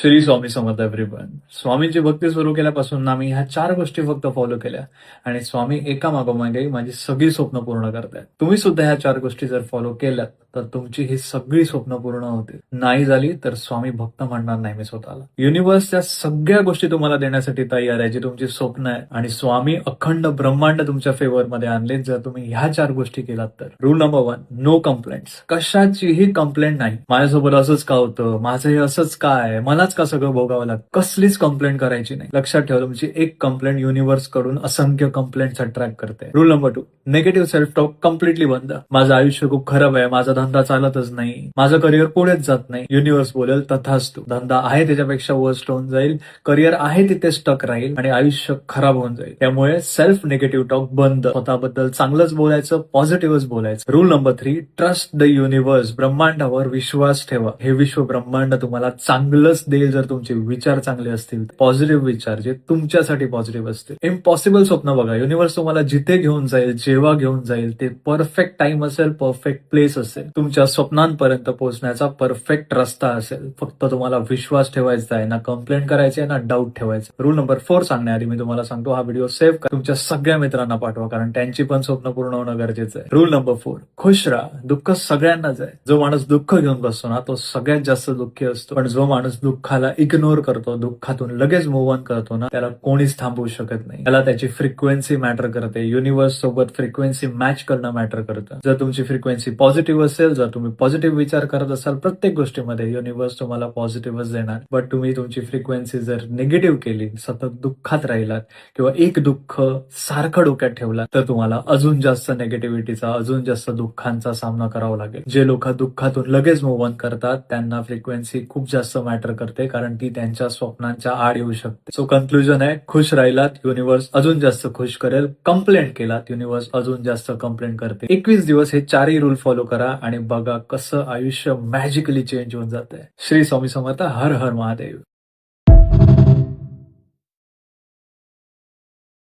Shri Swami Samarth everyone. स्वामींची भक्ती सुरू केल्यापासून ना मी ह्या 4 गोष्टी फक्त फॉलो केल्या आणि स्वामी एका मागोमागे माझी सगळी स्वप्न पूर्ण करतायत. तुम्ही सुद्धा ह्या 4 गोष्टी जर फॉलो केल्यात तर तुमची ही सगळी स्वप्न पूर्ण होतील. नाही झाली तर स्वामी भक्त म्हणणार नाही मी स्वतःला. युनिव्हर्स त्या सगळ्या गोष्टी तुम्हाला देण्यासाठी तयार आहे जी तुमची स्वप्न आहे आणि स्वामी अखंड ब्रह्मांड तुमच्या फेवर मध्ये आणले जर तुम्ही ह्या 4 गोष्टी केलात तर. Rule number 1, no complaints. कशाचीही कंप्लेंट नाही. माझ्यासोबत असंच का होतं, माझं हे असंच काय, मलाच का सगळं भोगावं लागतं, कसलीच कंप्लेंट करायची नाही. लक्षात ठेवा, तुमची एक कंप्लेंट युनिव्हर्स कडून असंख्य कंप्लेंट्स अट्रॅक्ट करते. Rule number 2, negative self talk completely बंद. माझं आयुष्य खूप खराब आहे, माझा धंदा चालतच नाही, माझं करिअर पुढेच जात नाही. युनिव्हर्स बोलेल तथास्तु. धंदा आहे त्याच्यापेक्षा वर्स्ट होऊन जाईल, करिअर आहे तिथे स्टक राहील आणि आयुष्य खराब होऊन जाईल. त्यामुळे सेल्फ निगेटिव्ह टॉक बंद. स्वतःबद्दल चांगलंच बोलायचं, पॉझिटिव्हच बोलायचं. Rule number 3, trust the universe. ब्रह्मांडावर विश्वास ठेवा. हे विश्व ब्रह्मांड तुम्हाला चांगलंच देईल जर तुमचे विचार चांगले असतील. पॉझिटिव्ह विचार जे तुमच्यासाठी पॉझिटिव्ह असतील. इम्पॉसिबल स्वप्न बघा. युनिव्हर्स तुम्हाला जिथे घेऊन जाईल, जेव्हा घेऊन जाईल ते परफेक्ट टाइम असेल, परफेक्ट प्लेस असेल, तुमच्या स्वप्नांपर्यंत पोहोचण्याचा परफेक्ट रस्ता असेल. फक्त तुम्हाला विश्वास ठेवायचा आहे, ना कंप्लेंट करायची आहे, ना डाऊट ठेवायचं. रूल नंबर 4 सांगण्याआधी मी तुम्हाला सांगतो, हा व्हिडिओ सेव्ह करा, तुमच्या सगळ्या मित्रांना पाठवा, कारण त्यांची पण स्वप्न पूर्ण होणं गरजेचं आहे. रूल नंबर 4, खुश राहा. दुःख सगळ्यांनाच आहे. जो माणूस दुःख घेऊन बसतो ना तो सगळ्यात जास्त दुःखी असतो, पण जो माणूस दुःखाला इग्नोर करतो, दुःखातून लगेच मूव्ह ऑन करतो ना, त्याला कोणीच थांबवू शकत नाही. त्याला त्याची फ्रिक्वेन्सी मॅटर करते. युनिव्हर्स सोबत फ्रिक्वेन्सी मॅच करणं मॅटर करतं. जर तुमची फ्रिक्वेन्सी पॉझिटिव्ह असेल, जर तुम्ही पॉझिटिव्ह विचार करत असाल प्रत्येक गोष्टीमध्ये, युनिव्हर्स तुम्हाला पॉझिटिव्हच देणार. बट तुम्ही तुमची फ्रिक्वेन्सी जर निगेटिव्ह केली, सतत दुःखात राहिलात किंवा एक दुःख सारखं डोक्यात ठेवला तर तुम्हाला अजून जास्त निगेटिव्हिटीचा, अजून जास्त दुःखांचा सामना करावा लागेल. जे लोक दुःखातून लगेच मूव्ह ऑन करतात त्यांना फ्रिक्वेन्सी खूप जास्त मॅटर करते, कारण ती त्यांच्या स्वप्नांच्या आड येऊ शकते. सो कन्क्लुजन आहे, खुश राहिलात युनिव्हर्स अजून जास्त खुश करेल. कंप्लेंट केलात युनिव्हर्स अजून जास्त कंप्लेंट करते. 21 दिवस हे 4ही रूल फॉलो करा आणि बघा कसं आयुष्य मॅजिकली चेंज होऊन जातंय. श्री स्वामी समर्थ. हर हर महादेव.